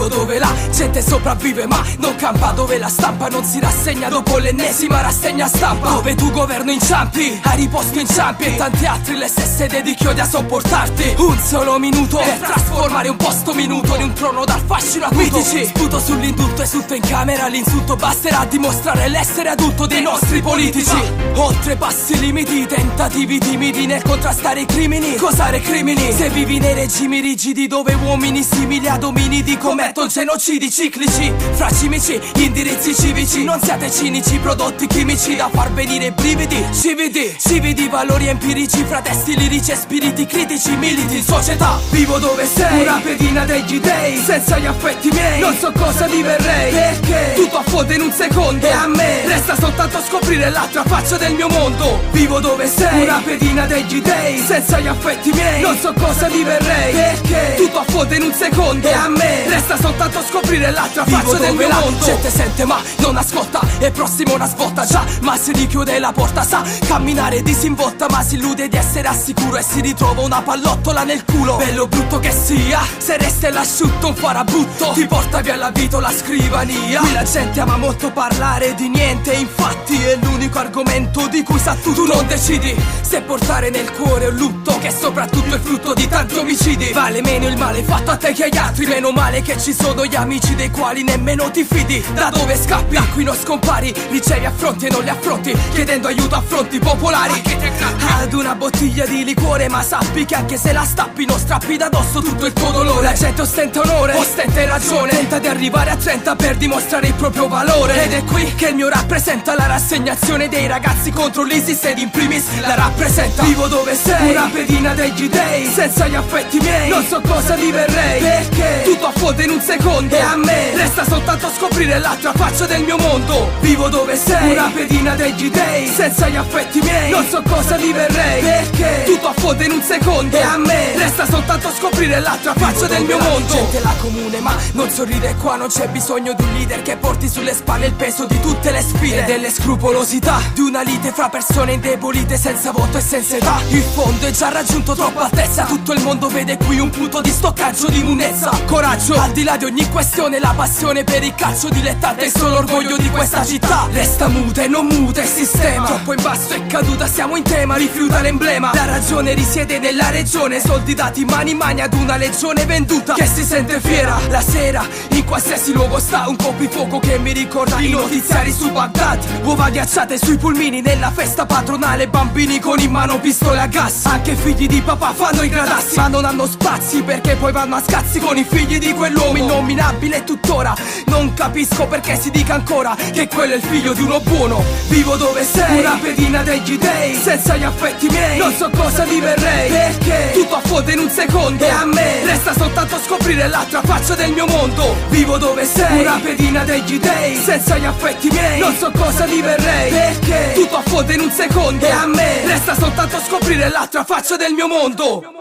Vivo dove la gente sopravvive ma non campa, dove la stampa non si rassegna dopo l'ennesima rassegna stampa, dove tu governo inciampi, hai riposto inciampi e tanti altri le stesse dedichi odia sopportarti. Un solo minuto per trasformare un posto minuto in un trono dal fascino acuto. Mitici, sputo sull'indulto e tutto in camera, l'insulto basterà a dimostrare l'essere adulto dei nostri politici. Oltrepassi i limiti, tentativi timidi nel contrastare i crimini. Cos'are crimini? Se vivi nei regimi rigidi dove uomini simili ad ominidi commettono genocidi ciclici. Fra cimici, indirizzi civici, non siate cinici, prodotti chimici da far venire brividi. CVD, valori empirici fra testi lirici e spiriti critici, militi in società. Vivo dove sei, una pedina degli dei, senza gli affetti miei non so cosa diverrei, perché tutto affonda in un secondo e a me resta soltanto scoprire l'altra faccia del mio mondo. Vivo dove sei, una pedina degli dei, senza gli affetti miei non so cosa diverrei, perché tutto affonda in un secondo e a me resta soltanto scoprire l'altra faccia del mio mondo. Gente sente ma non ascolta, è prossimo una svolta già, ma si richiude la porta, sa camminare disinvolta ma si illude di essere al sicuro e si ritrova una pallottola nel culo. Bello brutto che sia, se resta l'asciutto un farabutto ti porta via la vita o la scrivania. Qui la gente ama molto parlare di niente, infatti è l'unico argomento di cui sa tutto. Tu non decidi se portare nel cuore un lutto che soprattutto è frutto di tanti omicidi. Vale meno il male fatto a te che agli altri, meno male che ci sono gli amici dei quali nemmeno ti fidi. Da dove scappi? Da qui non scompari, ricevi affronti e non li affronti, chiedendo aiuto a fronti popolari. Ad una bottiglia di liquore, ma sappi che anche se la stappi non strappi da dosso tutto il tuo dolore. La gente ostenta onore, ostenta ragione, tenta di arrivare a 30 per dimostrare il proprio valore. Ed è qui che il mio rappresenta la rassegnazione dei ragazzi contro l'ISIS ed in primis la rappresenta. Vivo dove sei, una pedina degli dei, senza gli affetti miei non so cosa diverrei, perché tutto affonda in un secondo e a me resta soltanto scoprire l'altra faccia del mio mondo. Vivo dove sei, una pedina degli dei, senza gli affetti miei non so cosa diverrei, perché tutto affonda in un secondo e a me resta soltanto scoprire l'altra faccia del mio mondo. Gente la comune ma non sorride, qua non c'è bisogno di un leader che porti sulle spalle il peso di tutte le sfide e delle scrupolosità di una lite fra persone indebolite senza voto e senza età. Il fondo è già raggiunto troppa altezza, tutto il mondo vede qui un punto di stoccaggio di munezza. Coraggio, al di là di ogni questione, la passione per il calcio dilettante è solo orgoglio di questa città. Resta muta e non muta il sistema, troppo in basso è caduta, siamo in tema, rifiuta l'emblema. La ragione risiede nella regione, soldi dati mani in mani ad una legione venduta che si sente fiera. La sera in qualsiasi luogo sta un coprifuoco che mi ricorda i notiziari su Baghdad, uova ghiacciate sui pulmini nella festa patronale, bambini con in mano pistole a gas. Anche figli di papà fanno i gradassi ma non hanno spazi perché poi vanno a scazzi con i figli di quell'uomo innominabile. Tuttora non capisco perché si dica ancora che quello è il figlio di uno buono. Vivo dove sei, una pedina degli dei, senza gli affetti miei non so cosa diverrei, perché tutto affonda in un secondo e a me resta soltanto scoprire l'altra faccia del mio mondo. Vivo dove sei, una pedina degli dei, senza gli affetti miei non so cosa diverrei, perché tutto affonda in un secondo e a me resta soltanto scoprire l'altra faccia del mio mondo.